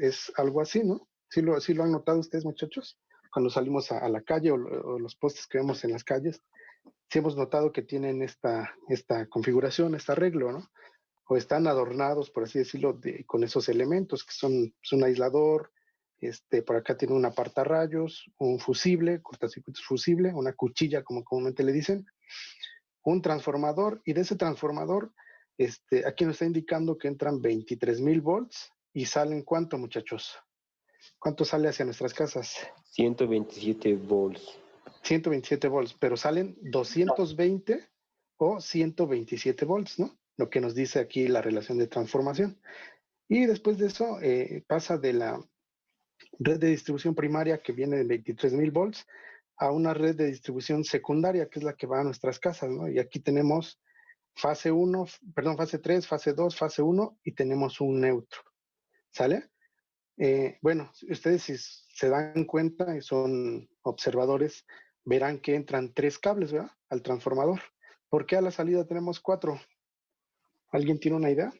es algo así, ¿no? Sí lo han notado ustedes, muchachos, cuando salimos a la calle o los postes que vemos en las calles, sí hemos notado que tienen esta configuración, este arreglo, ¿no? O están adornados, por así decirlo, con esos elementos que son pues, un aislador, por acá tiene un apartarrayos, un fusible, cortacircuitos fusible, una cuchilla, como comúnmente le dicen, un transformador, y de ese transformador, aquí nos está indicando que entran 23,000 volts y salen ¿cuánto, muchachos? ¿Cuánto sale hacia nuestras casas? 127 volts. 127 volts, pero salen 220 o 127 volts, ¿no? Lo que nos dice aquí la relación de transformación. Y después de eso pasa de la red de distribución primaria que viene de 23,000 volts a una red de distribución secundaria que es la que va a nuestras casas, ¿no? Y aquí tenemos fase 1, perdón, fase 3, fase 2, fase 1 y tenemos un neutro, ¿sale? Bueno, ustedes si se dan cuenta y son observadores, verán que entran 3 cables, ¿verdad? Al transformador. ¿Por qué a la salida tenemos 4? ¿Alguien tiene una idea?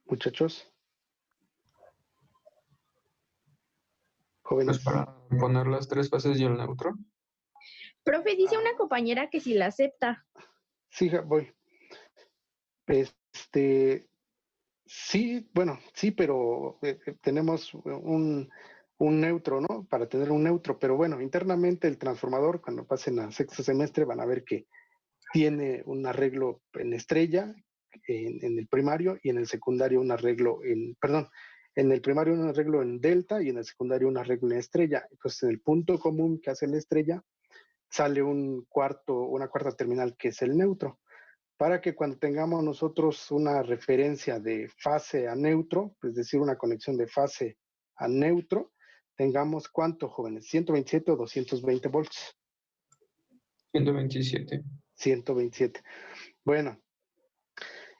Muchachos. Jóvenes. Pues para poner las 3 fases y el neutro. Profe, dice una compañera que si la acepta. Sí, voy. Sí, bueno, sí, pero tenemos un neutro, ¿no? Para tener un neutro, pero bueno, internamente el transformador, cuando pasen a sexto semestre, van a ver que tiene un arreglo en estrella, en el primario, y en el secundario un arreglo en el primario un arreglo en delta y en el secundario un arreglo en estrella. Entonces, en el punto común que hace la estrella, sale una cuarta terminal que es el neutro, para que cuando tengamos nosotros una referencia de fase a neutro, es decir, una conexión de fase a neutro, tengamos ¿cuánto, jóvenes? ¿127 o 220 volts? 127. 127. Bueno,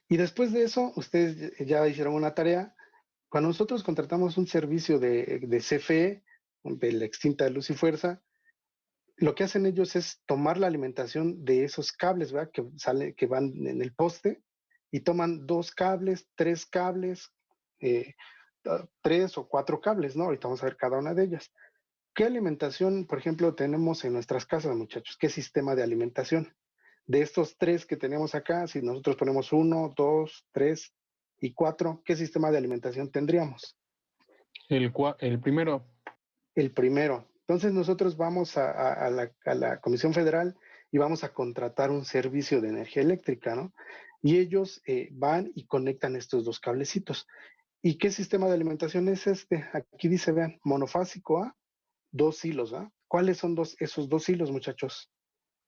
y después de eso, ustedes ya hicieron una tarea. Cuando nosotros contratamos un servicio de CFE, de la extinta de luz y fuerza, lo que hacen ellos es tomar la alimentación de esos cables, ¿verdad? Que van en el poste y toman 2 cables, 3 cables, 3 o 4 cables, ¿no? Ahorita vamos a ver cada una de ellas. ¿Qué alimentación, por ejemplo, tenemos en nuestras casas, muchachos? ¿Qué sistema de alimentación? De estos 3 que tenemos acá, si nosotros ponemos 1, 2, 3 y 4, ¿qué sistema de alimentación tendríamos? El primero. El primero. Entonces nosotros vamos a la Comisión Federal y vamos a contratar un servicio de energía eléctrica, ¿no? Y ellos van y conectan estos 2 cablecitos. ¿Y qué sistema de alimentación es este? Aquí dice, vean, monofásico A, 2 hilos, ¿ah? ¿Cuáles son esos 2 hilos, muchachos?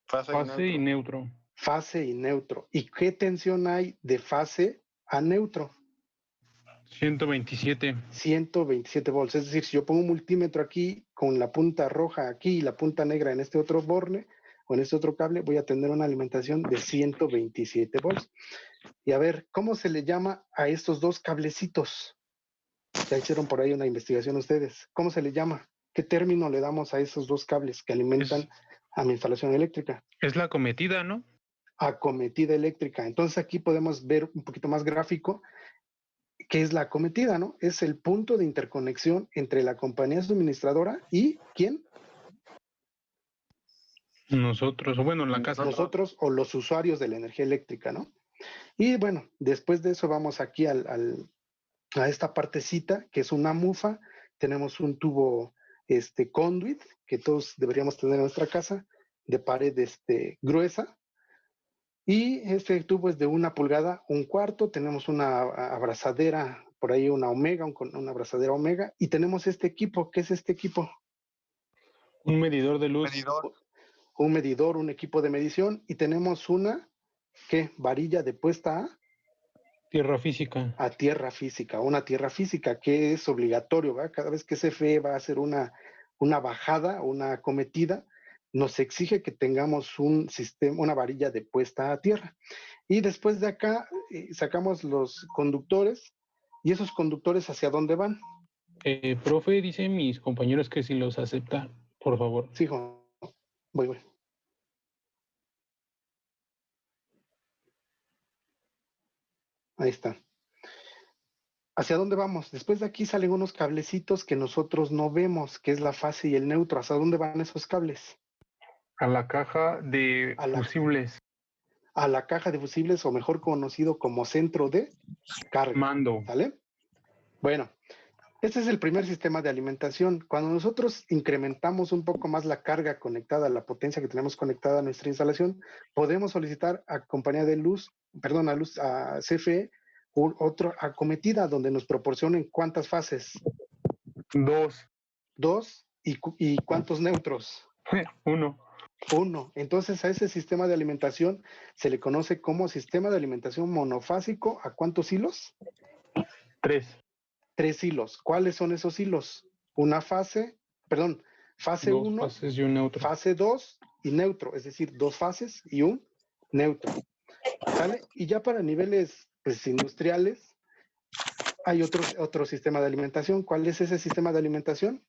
Fase y neutro. Fase y neutro. ¿Y qué tensión hay de fase a neutro? 127. 127 volts. Es decir, si yo pongo un multímetro aquí con la punta roja aquí y la punta negra en este otro borne o en este otro cable, voy a tener una alimentación de 127 volts. Y a ver, ¿cómo se le llama a estos 2 cablecitos? Ya hicieron por ahí una investigación ustedes. ¿Cómo se le llama? ¿Qué término le damos a esos 2 cables que alimentan a mi instalación eléctrica? Es la acometida, ¿no? Acometida eléctrica. Entonces aquí podemos ver un poquito más gráfico qué es la acometida, ¿no? Es el punto de interconexión entre la compañía suministradora y ¿quién? Nosotros, o bueno, en la casa. Nosotros o los usuarios de la energía eléctrica, ¿no? Y bueno, después de eso vamos aquí a esta partecita que es una mufa. Tenemos un tubo conduit que todos deberíamos tener en nuestra casa de pared gruesa. Y este tubo es de 1 pulgada, 1/4. Tenemos una abrazadera, por ahí una omega, una abrazadera omega. Y tenemos este equipo. ¿Qué es este equipo? Un medidor de luz. Un medidor, un equipo de medición. Y tenemos una, ¿qué? Varilla de puesta a tierra física. A tierra física. Una tierra física que es obligatorio, ¿verdad? Cada vez que CFE va a hacer una bajada, una acometida, nos exige que tengamos un sistema, una varilla de puesta a tierra. Y después de acá sacamos los conductores. ¿Y esos conductores hacia dónde van? Profe, dicen mis compañeros que si los acepta, por favor. Sí, hijo. Voy. Ahí está. ¿Hacia dónde vamos? Después de aquí salen unos cablecitos que nosotros no vemos, que es la fase y el neutro. ¿Hacia dónde van esos cables? A la caja de A la- fusibles. A la caja de fusibles, o mejor conocido como centro de carga. Mando. ¿Sale? Bueno, este es el primer sistema de alimentación. Cuando nosotros incrementamos un poco más la carga conectada, la potencia que tenemos conectada a nuestra instalación, podemos solicitar a compañía de luz, perdón, a CFE, otra acometida donde nos proporcionen cuántas fases. 2. 2 y cuántos neutros. 1. 1. Entonces a ese sistema de alimentación se le conoce como sistema de alimentación monofásico. ¿A cuántos hilos? 3. 3 hilos. ¿Cuáles son esos hilos? Una fase, perdón, fase 2 1, fases y un neutro. fase 2 y neutro, es decir, 2 fases y un neutro. ¿Sale? Y ya para niveles pues, industriales, hay otro sistema de alimentación. ¿Cuál es ese sistema de alimentación?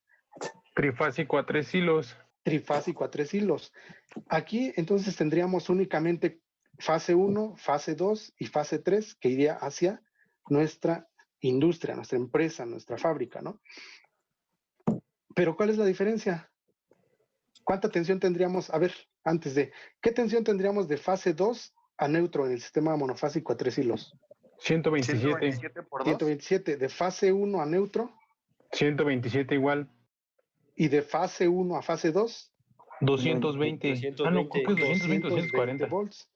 Trifásico a 3 hilos. Trifásico a 3 hilos. Aquí entonces tendríamos únicamente fase 1, fase 2 y fase 3 que iría hacia nuestra industria, nuestra empresa, nuestra fábrica, ¿no? Pero ¿cuál es la diferencia? ¿Cuánta tensión tendríamos? A ver, antes de, ¿qué tensión tendríamos de fase 2 a neutro en el sistema monofásico a 3 hilos? 127. 127 por 2. 127. De fase 1 a neutro 127 igual. y de fase 1 a fase 2, 220. Ah, no, creo que es 220, 240. volts.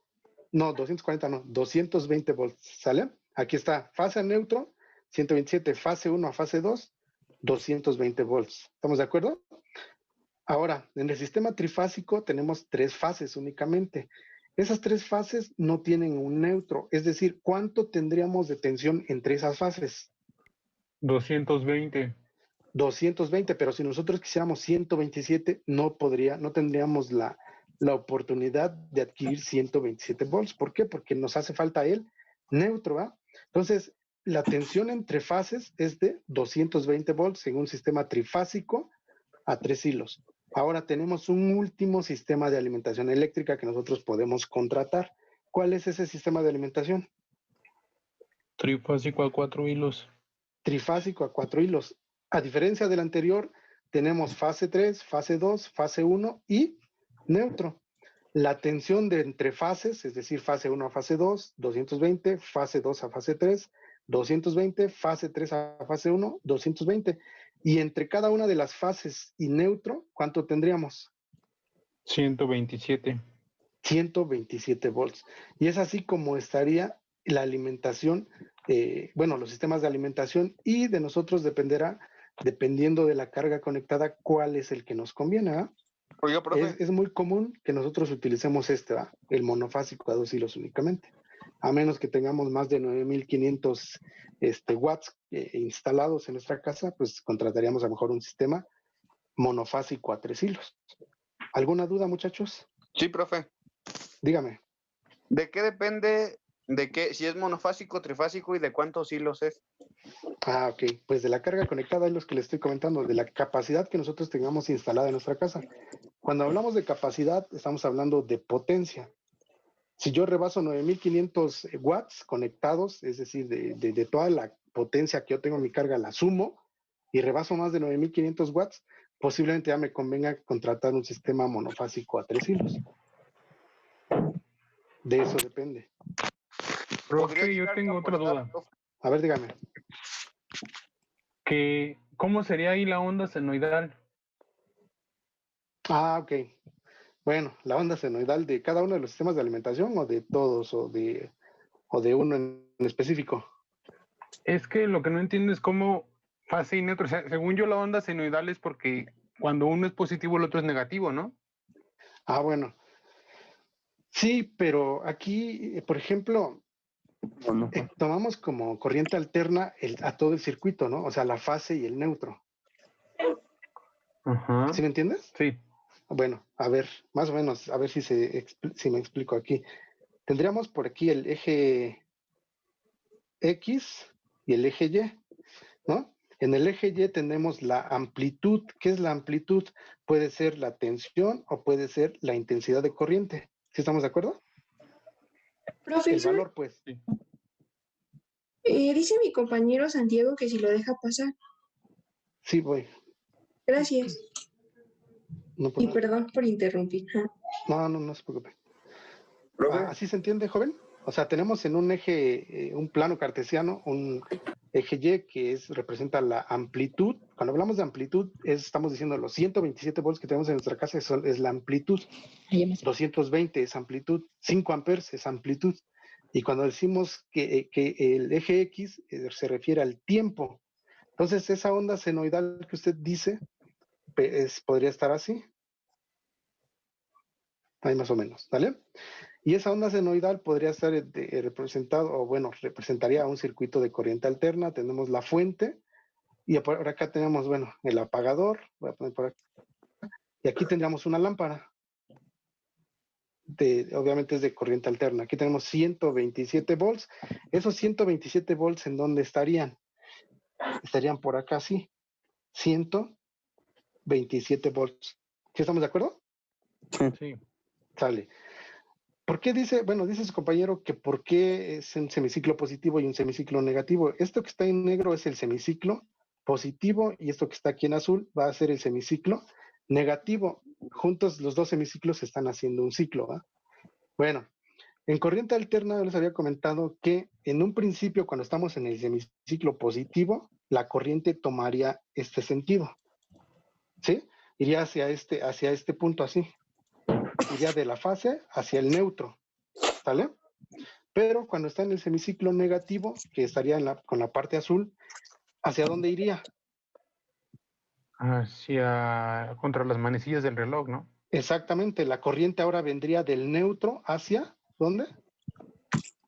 No, 240 no, 220 volts, ¿sale? Aquí está, fase a neutro, 127, fase 1 a fase 2, 220 volts. ¿Estamos de acuerdo? Ahora, en el sistema trifásico tenemos 3 fases únicamente. Esas 3 fases no tienen un neutro, es decir, ¿cuánto tendríamos de tensión entre esas fases? 220. 220, pero si nosotros quisiéramos 127, no tendríamos la oportunidad de adquirir 127 volts. ¿Por qué? Porque nos hace falta el neutro, ¿va? Entonces, la tensión entre fases es de 220 volts en un sistema trifásico a 3 hilos. Ahora tenemos un último sistema de alimentación eléctrica que nosotros podemos contratar. ¿Cuál es ese sistema de alimentación? Trifásico a 4 hilos. Trifásico a 4 hilos. A diferencia del anterior, tenemos fase 3, fase 2, fase 1 y neutro. La tensión de entre fases, es decir, fase 1 a fase 2, 220, fase 2 a fase 3, 220, fase 3 a fase 1, 220. Y entre cada una de las fases y neutro, ¿cuánto tendríamos? 127. 127 volts. Y es así como estaría la alimentación, los sistemas de alimentación, y de nosotros dependerá, dependiendo de la carga conectada, cuál es el que nos conviene, ¿ah? Oiga, profe. Es muy común que nosotros utilicemos ¿va? El monofásico a 2 hilos únicamente, a menos que tengamos más de 9500 watts instalados en nuestra casa, pues contrataríamos a lo mejor un sistema monofásico a 3 hilos. ¿Alguna duda, muchachos? Sí, profe. Dígame. ¿De qué depende si es monofásico, trifásico y de cuántos hilos es? Ah, ok. Pues de la carga conectada es lo que les estoy comentando, de la capacidad que nosotros tengamos instalada en nuestra casa. Cuando hablamos de capacidad, estamos hablando de potencia. Si yo rebaso 9500 watts conectados, es decir, de toda la potencia que yo tengo en mi carga, la sumo y rebaso más de 9500 watts, posiblemente ya me convenga contratar un sistema monofásico a 3 hilos. De eso depende. Profe, yo tengo otra duda. A ver, dígame. ¿Cómo sería ahí la onda senoidal? Ah, ok. Bueno, la onda senoidal de cada uno de los sistemas de alimentación o de todos o de uno en específico. Es que lo que no entiendo es cómo fase y neutro. O sea, según yo, la onda senoidal es porque cuando uno es positivo, el otro es negativo, ¿no? Ah, bueno. Sí, pero aquí, por ejemplo, tomamos como corriente alterna a todo el circuito, ¿no? O sea, la fase y el neutro. Ajá. ¿Sí me entiendes? Sí. Bueno, a ver, más o menos, a ver si me explico aquí. Tendríamos por aquí el eje X y el eje Y, ¿no? En el eje Y tenemos la amplitud. ¿Qué es la amplitud? Puede ser la tensión o puede ser la intensidad de corriente. ¿Sí estamos de acuerdo? El Profesor, valor, pues. Sí. Dice mi compañero Santiago que si lo deja pasar. Sí, voy. Gracias. No, Y perdón por interrumpir. no se preocupe. Profe, ¿Así se entiende, joven? O sea, tenemos en un eje, un plano cartesiano, un eje Y que representa la amplitud. Cuando hablamos de amplitud, estamos diciendo los 127 volts que tenemos en nuestra casa es la amplitud. 220 es amplitud. 5 amperes es amplitud. Y cuando decimos que el eje X se refiere al tiempo. Entonces, esa onda senoidal que usted dice podría estar así. Ahí más o menos, ¿vale? Y esa onda senoidal podría estar representado, o bueno, representaría un circuito de corriente alterna. Tenemos la fuente, y por acá tenemos, bueno, el apagador. Voy a poner por acá. Y aquí tendríamos una lámpara. Obviamente es de corriente alterna. Aquí tenemos 127 volts. Esos 127 volts, ¿en dónde estarían? Estarían por acá, sí. 127 volts. ¿Sí estamos de acuerdo? Sí. Sale. ¿Por qué dice su compañero que por qué es un semiciclo positivo y un semiciclo negativo? Esto que está en negro es el semiciclo positivo y esto que está aquí en azul va a ser el semiciclo negativo. Juntos los dos semiciclos están haciendo un ciclo, ¿va? Bueno, en corriente alterna les había comentado que en un principio cuando estamos en el semiciclo positivo, la corriente tomaría este sentido, ¿sí? Iría hacia este punto así. Iría de la fase hacia el neutro, ¿sale? Pero cuando está en el semiciclo negativo, que estaría con la parte azul, ¿hacia dónde iría? Contra las manecillas del reloj, ¿no? Exactamente, la corriente ahora vendría del neutro hacia, ¿dónde?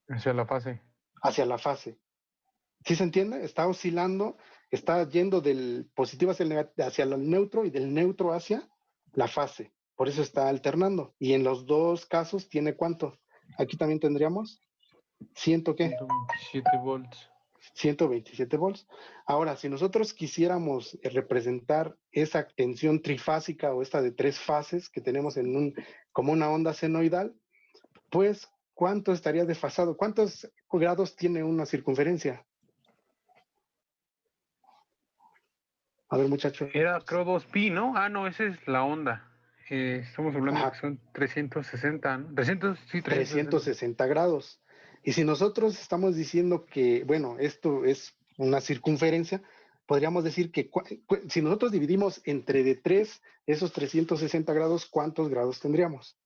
Hacia la fase. Hacia la fase. ¿Sí se entiende? Está oscilando, está yendo del positivo hacia el neutro y del neutro hacia la fase. Por eso está alternando. Y en los dos casos tiene ¿cuánto? Aquí también tendríamos ¿qué? 127 volts. 127 volts. Ahora, si nosotros quisiéramos representar esa tensión trifásica o esta de 3 fases que tenemos como una onda senoidal, pues, ¿cuánto estaría desfasado? ¿Cuántos grados tiene una circunferencia? A ver, muchachos. Era, creo, 2pi, ¿no? No, esa es la onda. Estamos hablando Ajá. que son 360, ¿no? 360. 360 grados. Y si nosotros estamos diciendo que, bueno, esto es una circunferencia, podríamos decir que si nosotros dividimos entre de 3 esos 360 grados, ¿cuántos grados tendríamos?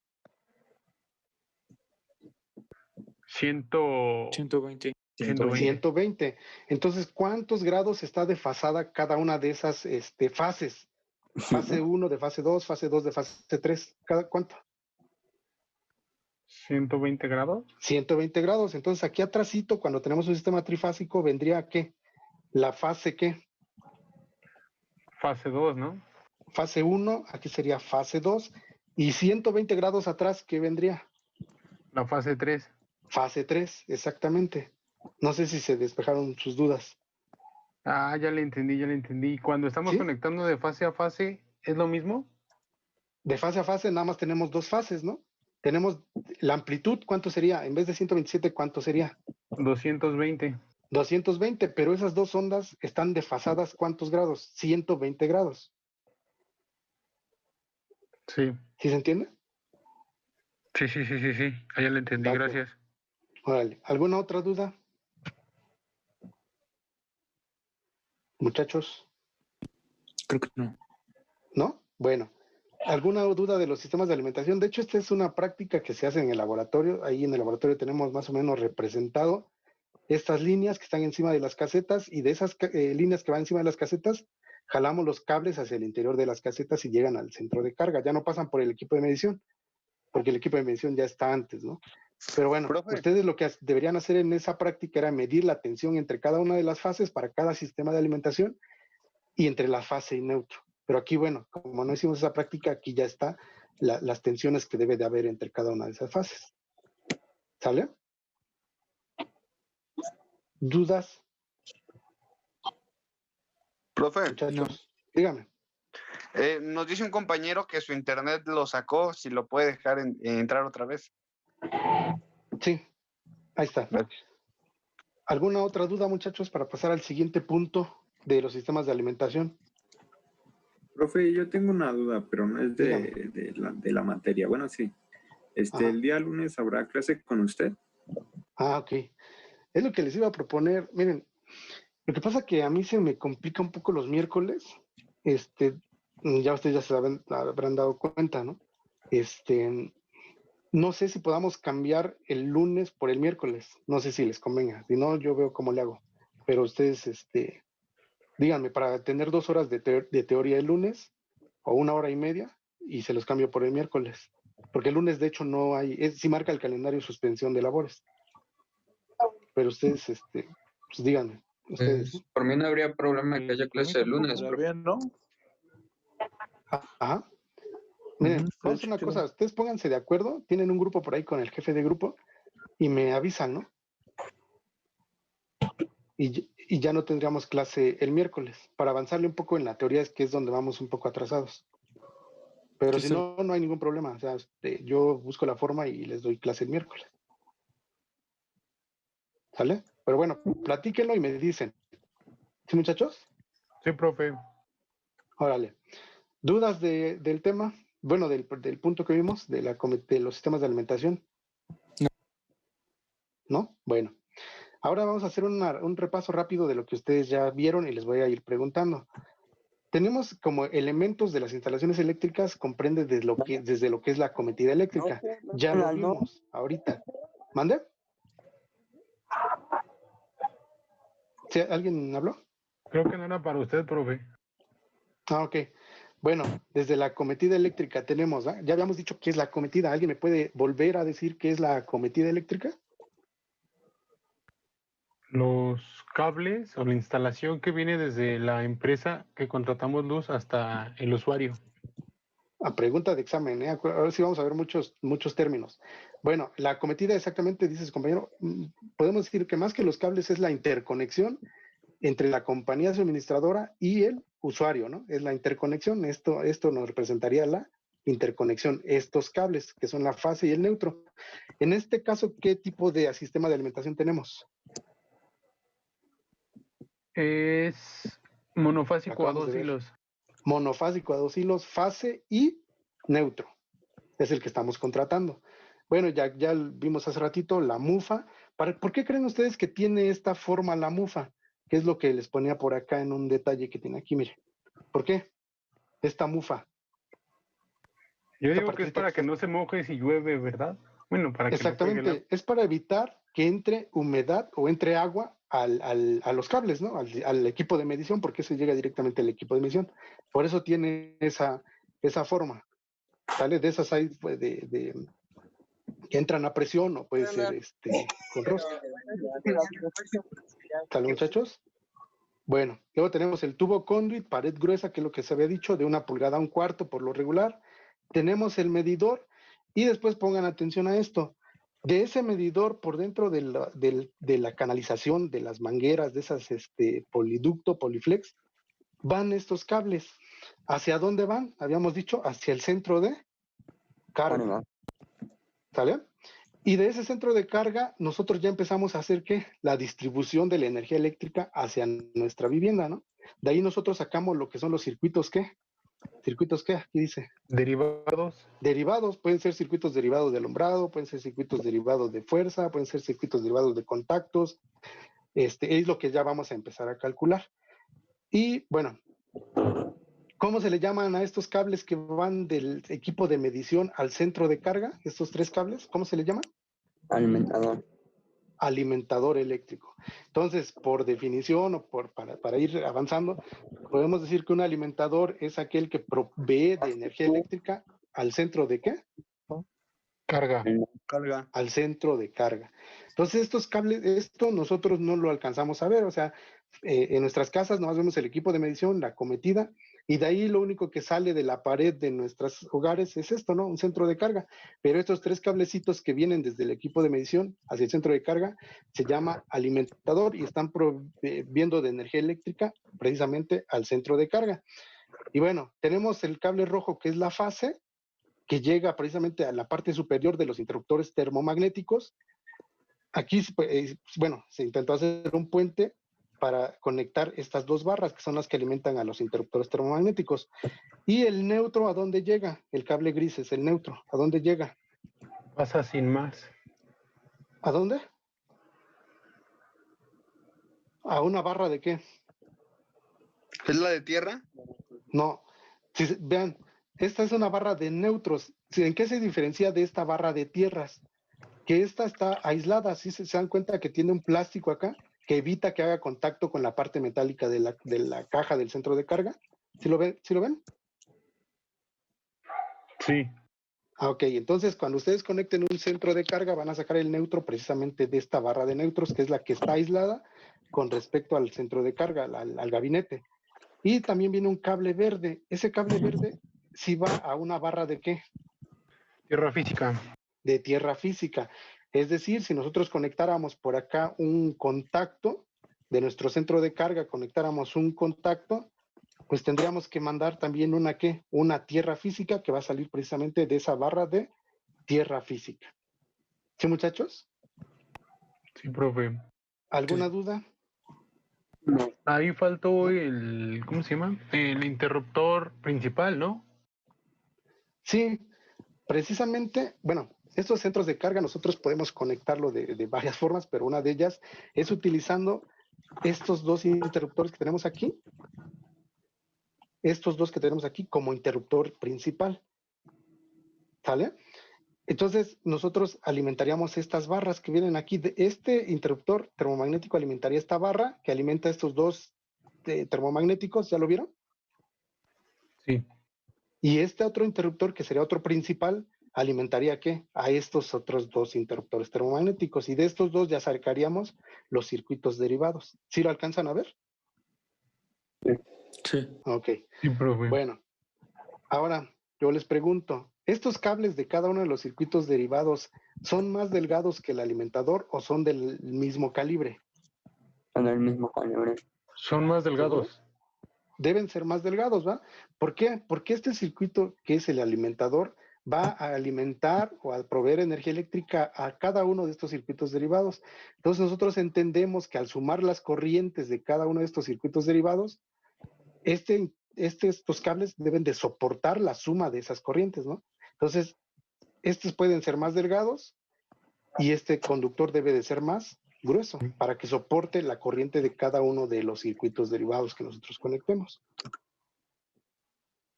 120. 120. Entonces, ¿cuántos grados está desfasada cada una de esas fases? Fase 1 de fase 2, fase 2 de fase 3. ¿Cuánto? 120 grados. 120 grados. Entonces, aquí atrásito, cuando tenemos un sistema trifásico, vendría ¿qué? La fase ¿qué? Fase 2, ¿no? Fase 1, aquí sería fase 2. Y 120 grados atrás, ¿qué vendría? La fase 3. Fase 3, exactamente. No sé si se despejaron sus dudas. Ya le entendí. Cuando estamos ¿Sí? conectando de fase a fase, ¿es lo mismo? De fase a fase nada más tenemos 2 fases, ¿no? Tenemos la amplitud, ¿cuánto sería? En vez de 127, ¿cuánto sería? 220. 220, pero esas dos ondas están desfasadas, ¿cuántos grados? 120 grados. Sí. ¿Sí se entiende? Sí. Ya le entendí, Dato. gracias. Órale. ¿Alguna otra duda? Muchachos, Creo que no. ¿no? Bueno, ¿alguna duda de los sistemas de alimentación? De hecho, esta es una práctica que se hace en el laboratorio. Ahí en el laboratorio tenemos más o menos representado estas líneas que están encima de las casetas y de esas líneas que van encima de las casetas, jalamos los cables hacia el interior de las casetas y llegan al centro de carga. Ya no pasan por el equipo de medición, porque el equipo de medición ya está antes, ¿no? Pero bueno, Profe. ustedes lo que deberían hacer en esa práctica era medir la tensión entre cada una de las fases para cada sistema de alimentación y entre la fase y neutro. Pero aquí, bueno, como no hicimos esa práctica, aquí ya está las tensiones que debe de haber entre cada una de esas fases. ¿Sale? ¿Dudas? Profe, Muchachos, dígame. nos dice un compañero que su internet lo sacó, si lo puede dejar entrar otra vez. Sí, ahí está. Gracias. ¿Alguna otra duda, muchachos, para pasar al siguiente punto de los sistemas de alimentación? Profe, yo tengo una duda, pero no es Dígame. de la materia. Bueno, sí. Ajá. El día lunes habrá clase con usted. Ah, ok. Es lo que les iba a proponer. Miren, lo que pasa que a mí se me complica un poco los miércoles. Ya ustedes ya se habrán dado cuenta, ¿no? No sé si podamos cambiar el lunes por el miércoles. No sé si les convenga. Si no, yo veo cómo le hago. Pero ustedes, díganme, para tener 2 horas de teoría el lunes o 1 hora y media y se los cambio por el miércoles. Porque el lunes, de hecho, no hay, sí marca el calendario suspensión de labores. Pero ustedes, pues díganme, ustedes. Pues, por mí no habría problema que haya clase el lunes, Está profe. bien, ¿no? Ajá. Miren, Ujú, vamos a hacer una cosa, ustedes pónganse de acuerdo, tienen un grupo por ahí con el jefe de grupo y me avisan, ¿no? Y ya no tendríamos clase el miércoles, para avanzarle un poco en la teoría, es que es donde vamos un poco atrasados. Pero Sí, si sí. no, no hay ningún problema, o sea, yo busco la forma y les doy clase el miércoles. ¿Sale? Pero bueno, platíquenlo y me dicen. ¿Sí, muchachos? Sí, profe. Órale. ¿Dudas del tema? Bueno, del punto que vimos, de los sistemas de alimentación. ¿No? Bueno. Ahora vamos a hacer un repaso rápido de lo que ustedes ya vieron y les voy a ir preguntando. Tenemos como elementos de las instalaciones eléctricas, comprende desde lo que es la cometida eléctrica. Ya lo vimos ahorita. ¿Mande? ¿Sí, ¿alguien habló? Creo que no era para usted, profe. Ah, ok. Bueno, desde la cometida eléctrica tenemos, ya habíamos dicho qué es la cometida. ¿Alguien me puede volver a decir qué es la cometida eléctrica? Los cables o la instalación que viene desde la empresa que contratamos luz hasta el usuario. A pregunta de examen, ¿eh? Ahora sí vamos a ver muchos términos. Bueno, la cometida exactamente, dice su compañero, podemos decir que más que los cables es la interconexión entre la compañía suministradora y el usuario, ¿no? Es la interconexión, esto nos representaría la interconexión, estos cables que son la fase y el neutro. En este caso, ¿qué tipo de sistema de alimentación tenemos? Es monofásico a Acabamos de 2 ver. hilos. Monofásico a 2 hilos, fase y neutro. Es el que estamos contratando. Bueno, ya vimos hace ratito la mufa. ¿Por qué creen ustedes que tiene esta forma la mufa? ¿Qué es lo que les ponía por acá en un detalle que tiene aquí? Mire. ¿Por qué? Esta mufa. Yo Esta digo que es partecita para que que está- no se moje si llueve, ¿verdad? Bueno, para que no pegue el agua. Exactamente. Es para evitar que entre humedad o entre agua a los cables, ¿no? Al equipo de medición, porque eso llega directamente al equipo de medición. Por eso tiene esa forma. ¿Sale? De esas hay pues, que entran a presión o puede ser con rosca. ¿Sale, muchachos? Bueno, luego tenemos el tubo conduit, pared gruesa, que es lo que se había dicho, de 1 pulgada a 1/4 por lo regular. Tenemos el medidor y después pongan atención a esto. De ese medidor, por dentro de la canalización, de las mangueras, de esas poliducto, poliflex, van estos cables. ¿Hacia dónde van? Habíamos dicho, hacia el centro de carga. ¿Sale? Y de ese centro de carga, nosotros ya empezamos a hacer ¿qué? La distribución de la energía eléctrica hacia nuestra vivienda, ¿no? De ahí nosotros sacamos lo que son los circuitos, ¿qué? ¿Circuitos qué? Aquí dice. Derivados. Derivados, pueden ser circuitos derivados de alumbrado, pueden ser circuitos derivados de fuerza, pueden ser circuitos derivados de contactos. Es lo que ya vamos a empezar a calcular. Y bueno, ¿cómo se le llaman a estos cables que van del equipo de medición al centro de carga? Estos 3 cables, ¿cómo se le llaman? Alimentador. Alimentador eléctrico. Entonces, por definición o para ir avanzando, podemos decir que un alimentador es aquel que provee de energía eléctrica al centro de ¿qué? Carga. Carga. Al centro de carga. Entonces, estos cables, esto nosotros no lo alcanzamos a ver, o sea, en nuestras casas nomás vemos el equipo de medición, la cometida, y de ahí lo único que sale de la pared de nuestros hogares es esto, ¿no? Un centro de carga. Pero estos 3 cablecitos que vienen desde el equipo de medición hacia el centro de carga se llama alimentador y están proviendo de energía eléctrica precisamente al centro de carga. Y bueno, tenemos el cable rojo que es la fase, que llega precisamente a la parte superior de los interruptores termomagnéticos, Aquí, bueno, se intentó hacer un puente para conectar estas dos barras, que son las que alimentan a los interruptores termomagnéticos. ¿Y el neutro a dónde llega? El cable gris es el neutro. ¿A dónde llega? Pasa sin más. ¿A dónde? ¿A una barra de qué? ¿Es la de tierra? No. Vean, esta es una barra de neutros. ¿En qué se diferencia de esta barra de tierras? Que esta está aislada. ¿Sí se dan cuenta que tiene un plástico acá que evita que haga contacto con la parte metálica de la caja del centro de carga? ¿Sí lo ven? ¿Sí lo ven? Sí. Ok, entonces cuando ustedes conecten un centro de carga van a sacar el neutro precisamente de esta barra de neutros, que es la que está aislada con respecto al centro de carga, al gabinete. Y también viene un cable verde. Ese cable verde sí va a una barra de ¿qué? Tierra física. De tierra física. Es decir, si nosotros conectáramos por acá un contacto de nuestro centro de carga, conectáramos un contacto, pues tendríamos que mandar también una ¿qué? Una tierra física que va a salir precisamente de esa barra de tierra física. ¿Sí, muchachos? Sí, profe. ¿Alguna duda? Ahí faltó el, ¿cómo se llama? El interruptor principal, ¿no? Sí, precisamente, bueno, estos centros de carga nosotros podemos conectarlo de varias formas, pero una de ellas es utilizando estos dos interruptores que tenemos aquí, como interruptor principal, ¿sale? Entonces, nosotros alimentaríamos estas barras que vienen aquí. Este interruptor termomagnético alimentaría esta barra que alimenta estos dos termomagnéticos, ¿ya lo vieron? Sí. Y este otro interruptor, que sería otro principal, alimentaría ¿qué? A estos otros dos interruptores termomagnéticos. Y de estos dos ya sacaríamos los circuitos derivados. ¿Sí lo alcanzan a ver? Sí. Ok. Sí, profe. Bueno, ahora yo les pregunto, ¿estos cables de cada uno de los circuitos derivados son más delgados que el alimentador o son del mismo calibre? Son del mismo calibre. Son más delgados. Deben ser más delgados, ¿va? ¿Por qué? Porque este circuito, que es el alimentador, va a alimentar o a proveer energía eléctrica a cada uno de estos circuitos derivados. Entonces nosotros entendemos que al sumar las corrientes de cada uno de estos circuitos derivados, estos cables deben de soportar la suma de esas corrientes, ¿no? Entonces, estos pueden ser más delgados y este conductor debe de ser más grueso para que soporte la corriente de cada uno de los circuitos derivados que nosotros conectemos.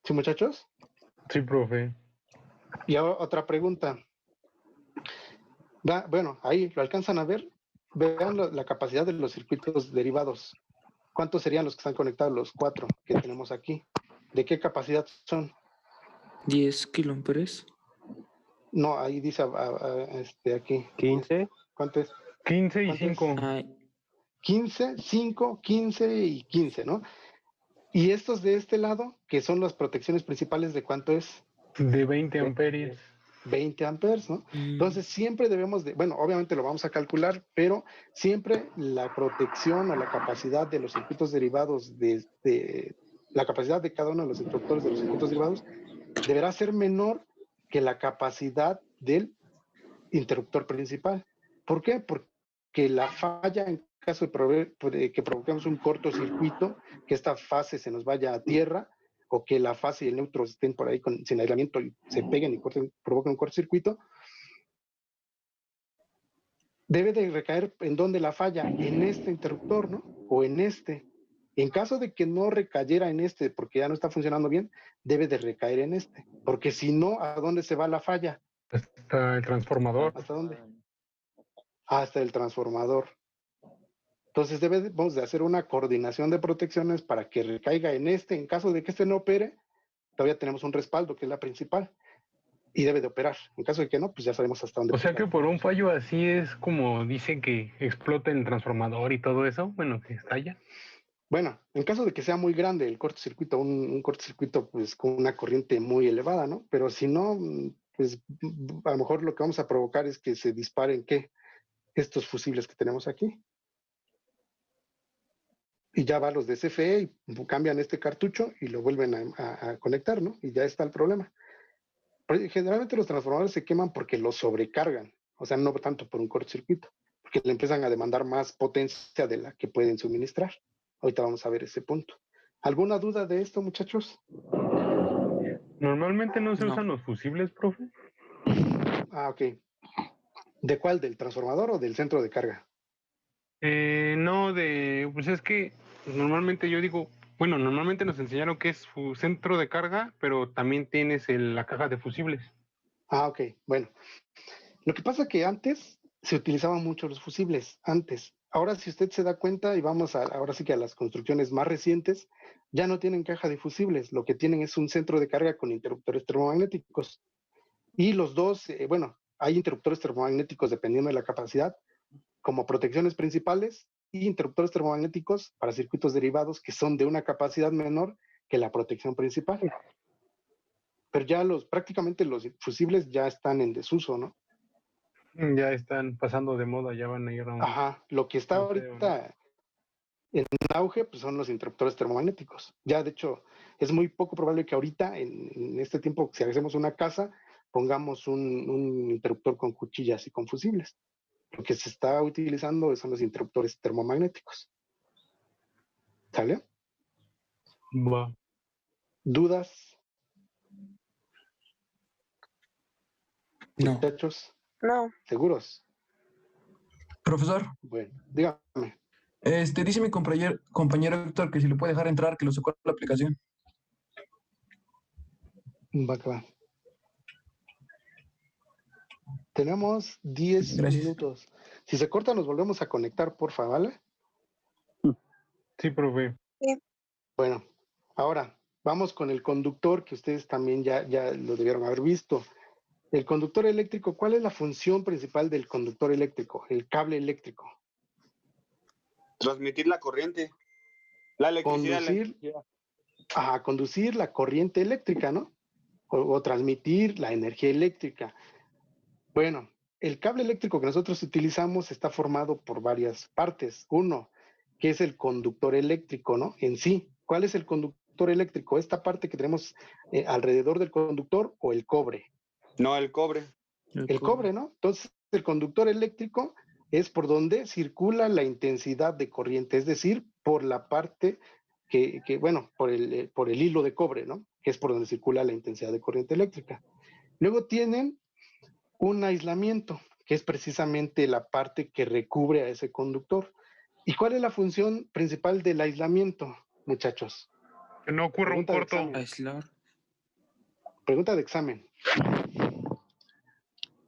¿Sí, muchachos? Sí, profe. Y ahora otra pregunta. Bueno, ahí lo alcanzan a ver. Vean la capacidad de los circuitos derivados. ¿Cuántos serían los que están conectados? Los 4 que tenemos aquí. ¿De qué capacidad son? 10 kiloamperes. No, ahí dice aquí. 15. ¿Cuánto es? 15 y ¿Cuánto es? 5. Ay, 15, 5, 15 y 15, ¿no? Y estos de este lado, que son las protecciones principales, ¿de cuánto es? De 20 amperes. 20 amperes, ¿no? Entonces siempre debemos de, bueno, obviamente lo vamos a calcular, pero siempre la protección o la capacidad de los circuitos derivados, la capacidad de cada uno de los interruptores de los circuitos derivados deberá ser menor que la capacidad del interruptor principal. ¿Por qué? Porque la falla en caso de que provoquemos un cortocircuito, que esta fase se nos vaya a tierra, o que la fase y el neutro estén por ahí sin aislamiento y se peguen y provoquen un cortocircuito, debe de recaer en donde la falla, en este interruptor, ¿no? O en este. En caso de que no recayera en este, porque ya no está funcionando bien, debe de recaer en este. Porque si no, ¿a dónde se va la falla? Hasta el transformador. ¿Hasta dónde? Hasta el transformador. Entonces debemos de hacer una coordinación de protecciones para que recaiga en este. En caso de que este no opere, todavía tenemos un respaldo, que es la principal, y debe de operar. En caso de que no, pues ya sabemos hasta dónde. O sea que por un fallo así es como dicen que explota el transformador y todo eso. Bueno, que estalla. Bueno, en caso de que sea muy grande el cortocircuito, un cortocircuito pues con una corriente muy elevada, ¿no? Pero si no, pues a lo mejor lo que vamos a provocar es que se disparen, ¿qué? Estos fusibles que tenemos aquí. Y ya va los de CFE y cambian este cartucho y lo vuelven a conectar, ¿no? Y ya está el problema. Pero generalmente los transformadores se queman porque los sobrecargan, o sea, no tanto por un cortocircuito. porque le empiezan a demandar más potencia de la que pueden suministrar. Ahorita vamos a ver ese punto. ¿Alguna duda de esto, muchachos? Normalmente no se No. usan los fusibles, profe. Ah, ok. ¿De cuál? ¿Del transformador o del centro de carga? No, pues es que normalmente yo digo, bueno, normalmente nos enseñaron que es su centro de carga, pero también tienes la caja de fusibles. Ah, ok. Bueno, lo que pasa que antes se utilizaban mucho los fusibles, antes. Ahora, si usted se da cuenta, y vamos ahora sí que a las construcciones más recientes, ya no tienen caja de fusibles, lo que tienen es un centro de carga con interruptores termomagnéticos. Y los dos, bueno, hay interruptores termomagnéticos dependiendo de la capacidad, como protecciones principales, y interruptores termomagnéticos para circuitos derivados que son de una capacidad menor que la protección principal. Pero ya prácticamente los fusibles ya están en desuso, ¿no? Ya están pasando de moda, ya van a ir a un Ajá, lo que está museo, ¿no? ahorita en auge pues son los interruptores termomagnéticos. Ya, de hecho, es muy poco probable que ahorita, en este tiempo, si hacemos una casa, pongamos un interruptor con cuchillas y con fusibles. Lo que se está utilizando son los interruptores termomagnéticos. ¿Sale? Va. ¿Dudas, No. muchachos? No. ¿Seguros? Profesor, Bueno, dígame. dice mi compañero Héctor que si le puede dejar entrar, que lo sacó la aplicación. Va que va. Tenemos 10 Gracias. minutos. Si se corta, nos volvemos a conectar, porfa, ¿vale? Sí, profe. Bueno, ahora vamos con el conductor, que ustedes también ya lo debieron haber visto. El conductor eléctrico, ¿cuál es la función principal del conductor eléctrico? El cable eléctrico. Transmitir la corriente. La electricidad. Conducir la corriente eléctrica, ¿no? O transmitir la energía eléctrica. Bueno, el cable eléctrico que nosotros utilizamos está formado por varias partes. Uno, que es el conductor eléctrico, ¿no? En sí, ¿cuál es el conductor eléctrico? ¿Esta parte que tenemos alrededor del conductor o el cobre? No, el cobre. El cobre, ¿no? Entonces, el conductor eléctrico es por donde circula la intensidad de corriente, es decir, por la parte bueno, por el hilo de cobre, ¿no? Que es por donde circula la intensidad de corriente eléctrica. Luego tienen un aislamiento, que es precisamente la parte que recubre a ese conductor. ¿Y cuál es la función principal del aislamiento, muchachos? Que no ocurra un Pregunta de corto. examen. Aislar. Pregunta de examen.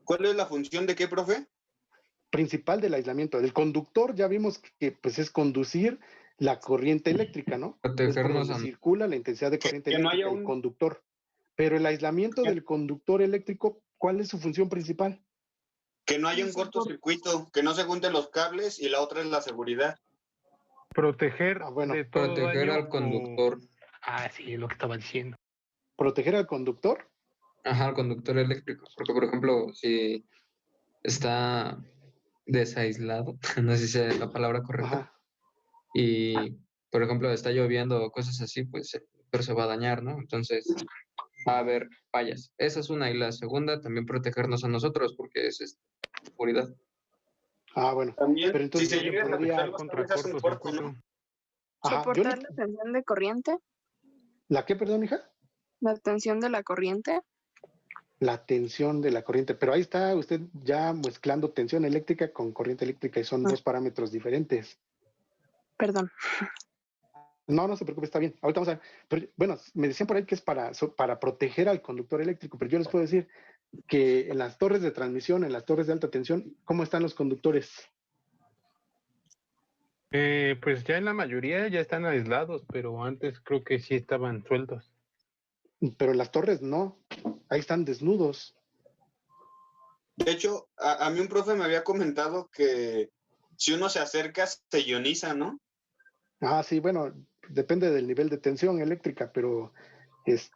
¿Cuál es la función de qué, profe? Principal del aislamiento. El conductor ya vimos que pues es conducir la corriente eléctrica, ¿no? Es por Protegernos donde a circula la intensidad de corriente que no eléctrica, haya el un- conductor. Pero el aislamiento del conductor eléctrico, ¿cuál es su función principal? Que no haya un cortocircuito, que no se junten los cables y la otra es la seguridad. Proteger Bueno, de todo proteger daño al conductor. Sí, es lo que estaba diciendo. Proteger al conductor. Ajá, al conductor eléctrico. Porque, por ejemplo, si está desaislado, no sé si sea la palabra correcta, Ajá. y, por ejemplo, está lloviendo o cosas así, pues pero se va a dañar, ¿no? Entonces, va a haber fallas. Esa es una. Y la segunda, también protegernos a nosotros, porque es seguridad. Bueno. También, Pero entonces si se yo llega a podría- afectar los Contra cables, hace un corto, cortocircuito. ¿no? Ajá, ¿Soportar la tensión de corriente? ¿La qué, perdón, hija? ¿La tensión de la corriente? La tensión de la corriente. Pero ahí está usted ya mezclando tensión eléctrica con corriente eléctrica y son dos parámetros diferentes. Perdón. No se preocupe, está bien. Ahorita vamos a ver. Pero, bueno, me decían por ahí que es para proteger al conductor eléctrico, pero yo les puedo decir que en las torres de transmisión, en las torres de alta tensión, ¿cómo están los conductores? Pues ya en la mayoría ya están aislados, pero antes creo que sí estaban sueltos. Pero en las torres no. Ahí están desnudos. De hecho, a mí un profe me había comentado que si uno se acerca, se ioniza, ¿no? Sí, bueno, depende del nivel de tensión eléctrica, pero pues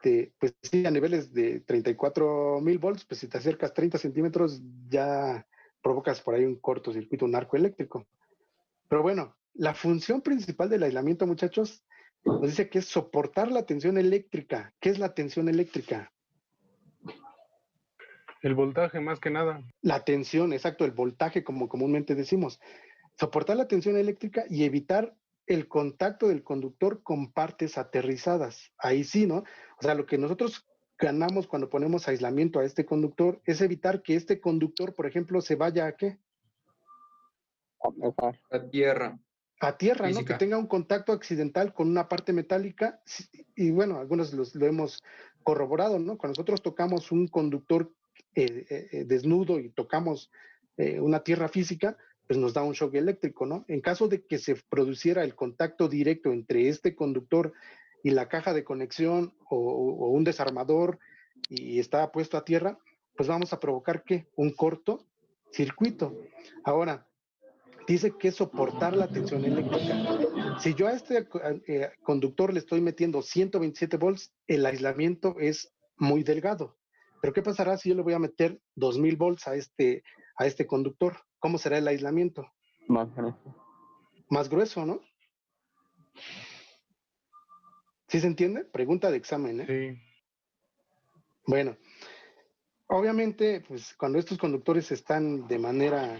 sí, a niveles de 34,000 volts, pues si te acercas 30 centímetros, ya provocas por ahí un cortocircuito, un arco eléctrico. Pero bueno, la función principal del aislamiento, muchachos, nos dice que es soportar la tensión eléctrica. ¿Qué es la tensión eléctrica? El voltaje más que nada. La tensión, exacto, el voltaje, como comúnmente decimos. Soportar la tensión eléctrica y evitar el contacto del conductor con partes aterrizadas. Ahí sí, ¿no? O sea, lo que nosotros ganamos cuando ponemos aislamiento a este conductor es evitar que este conductor, por ejemplo, se vaya a ¿qué? A tierra. A tierra, ¿no? Que Física. tenga un contacto accidental con una parte metálica. Y bueno, algunos lo hemos corroborado, ¿no? Cuando nosotros tocamos un conductor desnudo y tocamos una tierra física, pues nos da un shock eléctrico, ¿no? En caso de que se produciera el contacto directo entre este conductor y la caja de conexión o un desarmador y está puesto a tierra, pues vamos a provocar ¿qué? Un cortocircuito. Ahora, dice que soportar la tensión eléctrica. Si yo a este conductor le estoy metiendo 127 volts, el aislamiento es muy delgado. Pero ¿qué pasará si yo le voy a meter 2000 volts a este conductor? ¿Cómo será el aislamiento? Más grueso. Más grueso, ¿no? ¿Sí se entiende? Pregunta de examen, ¿eh? Sí. Bueno, obviamente, pues cuando estos conductores están de manera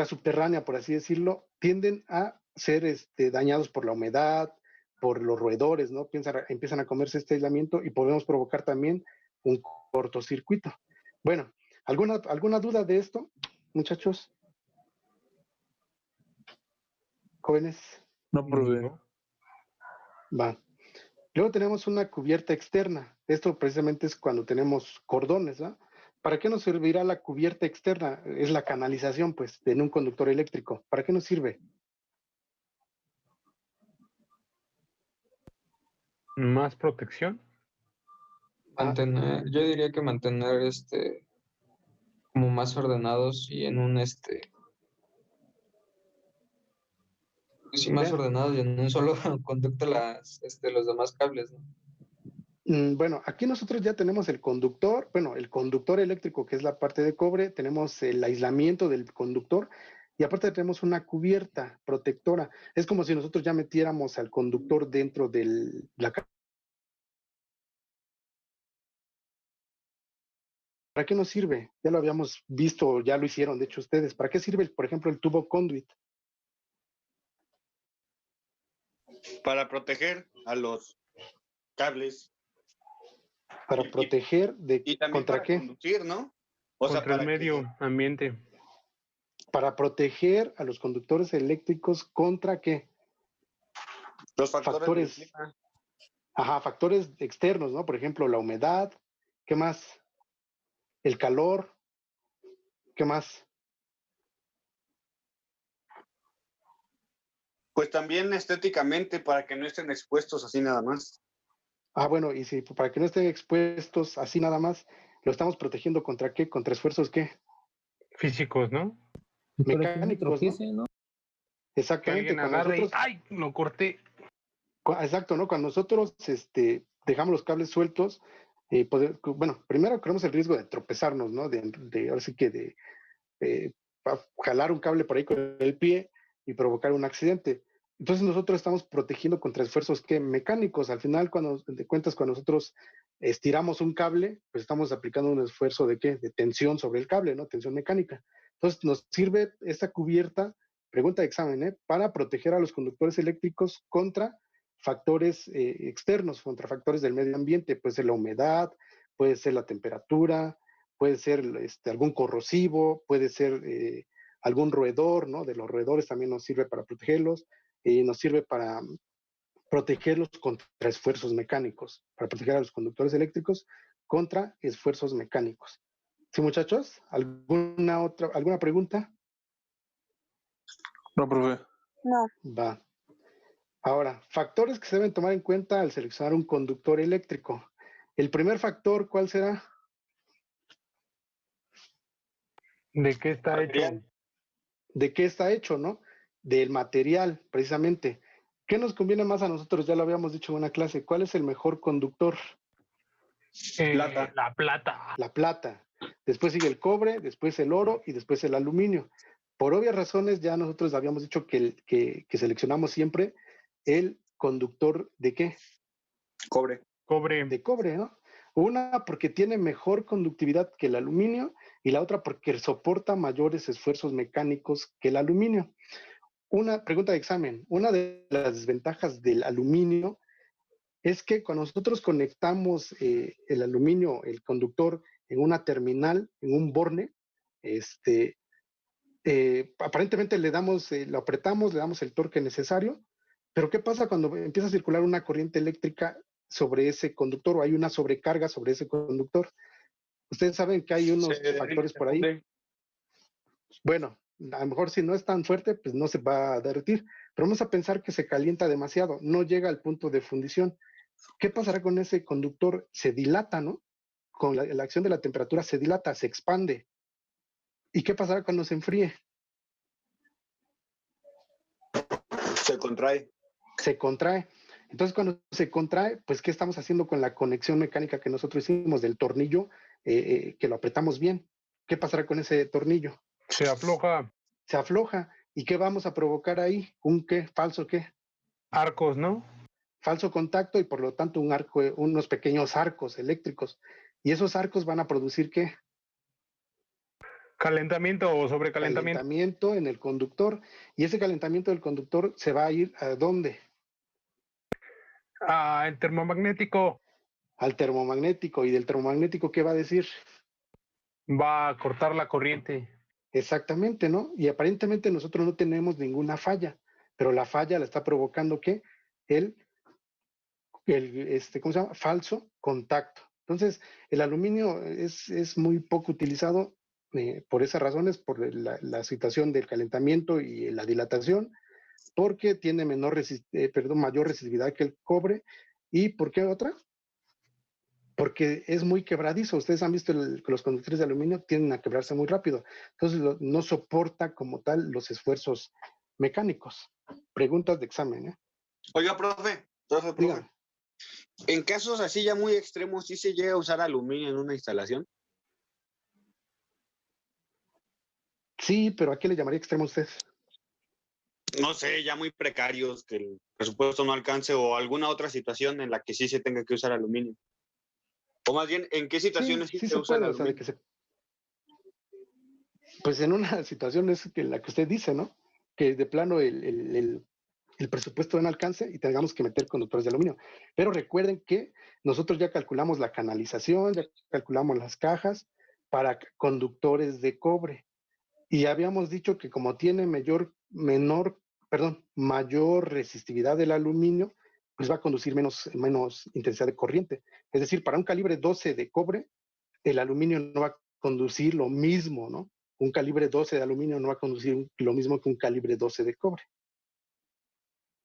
subterránea, por así decirlo, tienden a ser dañados por la humedad, por los roedores, ¿no? Empiezan a comerse este aislamiento y podemos provocar también un cortocircuito. Bueno, ¿alguna duda de esto, muchachos? ¿Jóvenes? No, profe. Va. Luego tenemos una cubierta externa. Esto precisamente es cuando tenemos cordones, ¿no? ¿Para qué nos servirá la cubierta externa? Es la canalización, pues, en un conductor eléctrico. ¿Para qué nos sirve? ¿Más protección? Yo diría que mantener como más ordenados y en un sí, más Vean. ordenados y en un solo conducto los demás cables, ¿no? Bueno, aquí nosotros ya tenemos el conductor eléctrico, que es la parte de cobre, tenemos el aislamiento del conductor y aparte tenemos una cubierta protectora. Es como si nosotros ya metiéramos al conductor dentro de la... ¿Para qué nos sirve? Ya lo habíamos visto, ya lo hicieron, de hecho ustedes. ¿Para qué sirve, por ejemplo, el tubo conduit? Para proteger a los cables. Para proteger y también ¿contra para qué? conducir, ¿no? Contra el medio ambiente. Para proteger a los conductores eléctricos ¿contra qué? Los factores. Ajá, factores externos, ¿no? Por ejemplo, la humedad. ¿Qué más? El calor. ¿Qué más? Pues también estéticamente, para que no estén expuestos así nada más. Ah, bueno, y si para que no estén expuestos así nada más, lo estamos protegiendo ¿contra qué? ¿Contra esfuerzos qué? Físicos, ¿no? Mecánicos, ¿no? Exactamente. Que alguien agarre ¡ay! Lo corté. Exacto, ¿no? Cuando nosotros dejamos los cables sueltos, primero corremos el riesgo de tropezarnos, ¿no? Ahora sí que de jalar un cable por ahí con el pie y provocar un accidente. Entonces nosotros estamos protegiendo contra esfuerzos mecánicos. Al final, cuando nosotros estiramos un cable, pues estamos aplicando un esfuerzo de tensión sobre el cable, ¿no? Tensión mecánica. Entonces nos sirve esta cubierta, pregunta de examen, para proteger a los conductores eléctricos contra factores externos, contra factores del medio ambiente. Puede ser la humedad, puede ser la temperatura, puede ser algún corrosivo, puede ser algún roedor, ¿no? De los roedores también nos sirve para protegerlos. Nos sirve para protegerlos contra esfuerzos mecánicos, para proteger a los conductores eléctricos contra esfuerzos mecánicos. ¿Sí, muchachos? ¿Alguna pregunta? No, profe. No. Va. Ahora, factores que se deben tomar en cuenta al seleccionar un conductor eléctrico. El primer factor, ¿cuál será? ¿De qué está hecho? ¿De qué está hecho, no? Del material, precisamente. ¿Qué nos conviene más a nosotros? Ya lo habíamos dicho en una clase. ¿Cuál es el mejor conductor? La plata. La plata. Después sigue el cobre, después el oro y después el aluminio. Por obvias razones, ya nosotros habíamos dicho que seleccionamos siempre el conductor ¿de qué? Cobre. De cobre, ¿no? Una porque tiene mejor conductividad que el aluminio y la otra porque soporta mayores esfuerzos mecánicos que el aluminio. Una pregunta de examen. Una de las desventajas del aluminio es que cuando nosotros conectamos el aluminio, el conductor, en una terminal, en un borne, aparentemente lo apretamos, le damos el torque necesario, pero ¿qué pasa cuando empieza a circular una corriente eléctrica sobre ese conductor o hay una sobrecarga sobre ese conductor? Ustedes saben que hay unos factores por ahí. Bueno, a lo mejor si no es tan fuerte, pues no se va a derretir, pero vamos a pensar que se calienta demasiado, no llega al punto de fundición. ¿Qué pasará con ese conductor? Se dilata, ¿no? Con la acción de la temperatura se dilata, se expande. ¿Y qué pasará cuando se enfríe? Se contrae. Se contrae. Entonces, cuando se contrae, pues, ¿qué estamos haciendo con la conexión mecánica que nosotros hicimos del tornillo, que lo apretamos bien? ¿Qué pasará con ese tornillo? Se afloja. Se afloja. ¿Y qué vamos a provocar ahí? ¿Un qué? ¿Falso qué? Arcos, ¿no? Falso contacto y por lo tanto un arco, unos pequeños arcos eléctricos. ¿Y esos arcos van a producir qué? Calentamiento o sobrecalentamiento. Calentamiento en el conductor. Y ese calentamiento del conductor se va a ir ¿a dónde? El termomagnético. Al termomagnético. ¿Y del termomagnético qué va a decir? Va a cortar la corriente. Exactamente, ¿no? Y aparentemente nosotros no tenemos ninguna falla, pero la falla la está provocando ¿qué? ¿Cómo se llama? Falso contacto. Entonces, el aluminio es muy poco utilizado por esas razones, por la situación del calentamiento y la dilatación, porque tiene mayor resistividad que el cobre. ¿Y por qué otra? Porque es muy quebradizo. Ustedes han visto que los conductores de aluminio tienden a quebrarse muy rápido. Entonces, no soporta como tal los esfuerzos mecánicos. Preguntas de examen, ¿eh? Oiga, profe. Dígame. En casos así ya muy extremos, ¿sí se llega a usar aluminio en una instalación? Sí, pero ¿a qué le llamaría extremo usted? No sé, ya muy precarios, que el presupuesto no alcance o alguna otra situación en la que sí se tenga que usar aluminio. O más bien, ¿en qué situaciones sí se se usa el puede, o sea, aluminio? pues en una situación es que la que usted dice, ¿no? Que de plano el presupuesto no alcance y tengamos que meter conductores de aluminio. Pero recuerden que nosotros ya calculamos la canalización, ya calculamos las cajas para conductores de cobre. Y habíamos dicho que como tiene mayor resistividad del aluminio, pues va a conducir menos intensidad de corriente. Es decir, para un calibre 12 de cobre, el aluminio no va a conducir lo mismo, ¿no? Un calibre 12 de aluminio no va a conducir lo mismo que un calibre 12 de cobre.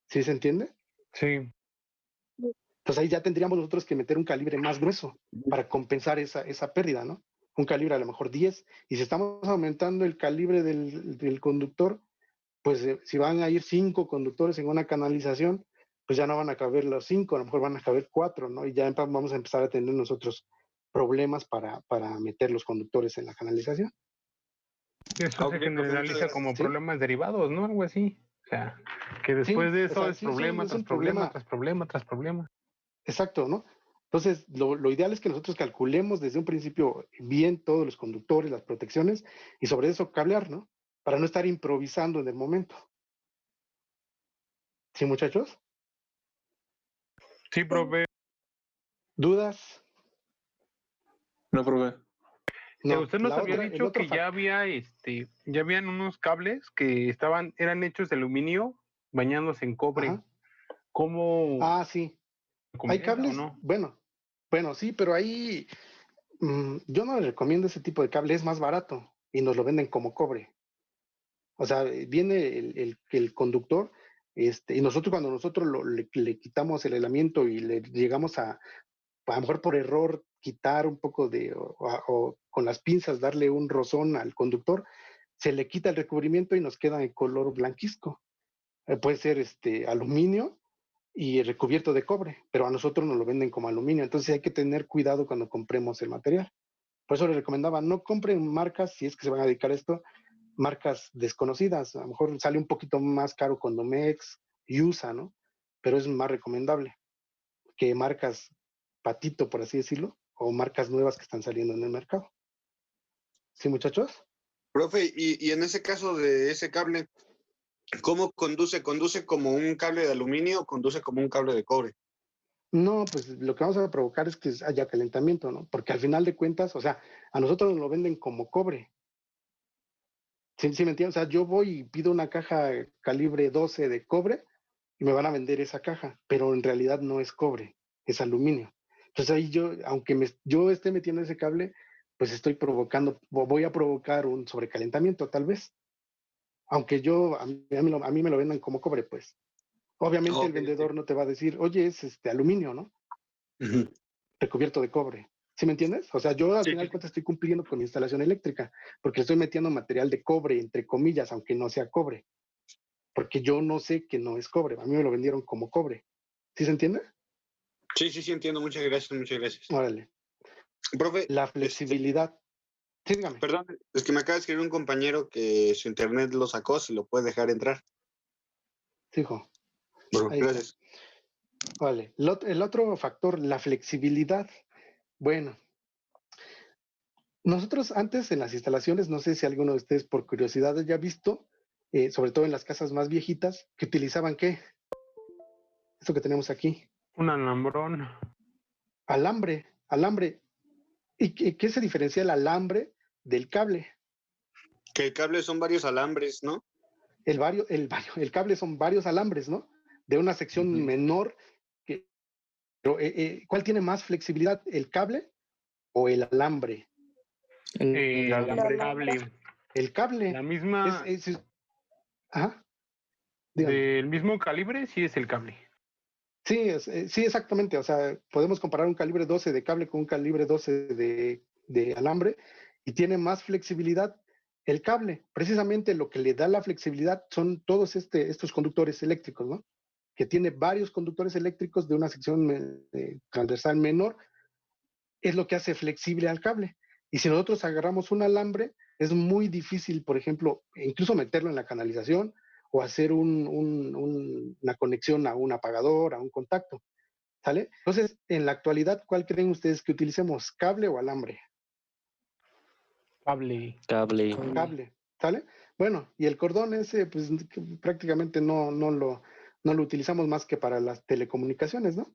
¿Sí se entiende? Sí. Pues ahí ya tendríamos nosotros que meter un calibre más grueso para compensar esa pérdida, ¿no? Un calibre a lo mejor 10. Y si estamos aumentando el calibre del conductor, pues si van a ir 5 conductores en una canalización, pues ya no van a caber los 5, a lo mejor van a caber 4, ¿no? Y ya vamos a empezar a tener nosotros problemas para meter los conductores en la canalización. Eso se generaliza como problemas derivados, ¿no? Algo así. O sea, que después de eso es problema tras problema, tras problema, tras problema. Exacto, ¿no? Entonces, lo ideal es que nosotros calculemos desde un principio bien todos los conductores, las protecciones, y sobre eso cablear, ¿no? Para no estar improvisando en el momento. ¿Sí, muchachos? Sí, profe. ¿Dudas? No, profe. No, usted nos había dicho que ya habían unos cables que eran hechos de aluminio bañándose en cobre. Ajá. ¿Cómo? Ah, sí. ¿Hay cables? ¿O no? Bueno, sí, pero ahí yo no les recomiendo ese tipo de cable, es más barato y nos lo venden como cobre. O sea, viene el conductor, y cuando nosotros le quitamos el aislamiento y le llegamos a lo mejor por error quitar un poco o con las pinzas darle un rozón al conductor, se le quita el recubrimiento y nos queda en color blanquizco. Puede ser aluminio y recubierto de cobre, pero a nosotros nos lo venden como aluminio, entonces hay que tener cuidado cuando compremos el material. Por eso les recomendaba, no compren marcas, si es que se van a dedicar a esto, marcas desconocidas. A lo mejor sale un poquito más caro con Domex y USA, ¿no? Pero es más recomendable que marcas patito, por así decirlo, o marcas nuevas que están saliendo en el mercado. ¿Sí, muchachos? Profe, y en ese caso de ese cable, ¿cómo conduce? ¿Conduce como un cable de aluminio o conduce como un cable de cobre? No, pues lo que vamos a provocar es que haya calentamiento, ¿no? Porque al final de cuentas, o sea, a nosotros nos lo venden como cobre. ¿Sí me entiendes? O sea, yo voy y pido una caja calibre 12 de cobre y me van a vender esa caja, pero en realidad no es cobre, es aluminio. Entonces ahí yo, aunque yo esté metiendo ese cable, pues estoy provocando, voy a provocar un sobrecalentamiento tal vez, aunque a mí me lo vendan como cobre, pues. Obviamente el Ok, vendedor no te va a decir, oye, es aluminio, ¿no? Ujú. Recubierto de cobre. ¿Sí me entiendes? O sea, yo al Sí, final sí, de cuentas estoy cumpliendo con mi instalación eléctrica, porque estoy metiendo material de cobre, entre comillas, aunque no sea cobre, porque yo no sé que no es cobre. A mí me lo vendieron como cobre. ¿Sí se entiende? sí, entiendo. Muchas gracias, muchas gracias. Órale. Profe, La flexibilidad. Sí, dígame. perdón, es que me acaba de escribir un compañero que su internet lo sacó, si lo puede dejar entrar. Sí, hijo. Bueno, Ahí está. gracias. Vale. El otro factor, la flexibilidad. Bueno, nosotros antes en las instalaciones, no sé si alguno de ustedes por curiosidad haya visto, sobre todo en las casas más viejitas, que utilizaban ¿qué? Esto que tenemos aquí. Un alambrón. Alambre. ¿Y qué se diferencia el alambre del cable? Que el cable son varios alambres, ¿no? El cable son varios alambres, ¿no? De una sección menor. Pero, ¿cuál tiene más flexibilidad, el cable o el alambre? El alambre. cable. El cable. La misma, Ajá. Dígame. del mismo calibre, sí es el cable. Sí, sí, exactamente. O sea, podemos comparar un calibre 12 de cable con un calibre 12 de alambre y tiene más flexibilidad el cable. Precisamente lo que le da la flexibilidad son todos estos conductores eléctricos, ¿no? Que tiene varios conductores eléctricos de una sección transversal menor, es lo que hace flexible al cable. Y si nosotros agarramos un alambre, es muy difícil, por ejemplo, incluso meterlo en la canalización o hacer una conexión a un apagador, a un contacto. ¿Sale? Entonces, en la actualidad, ¿cuál creen ustedes que utilicemos? ¿Cable o alambre? Cable. Cable. ¿Sale? Bueno, y el cordón ese, pues prácticamente no lo utilizamos más que para las telecomunicaciones, ¿no?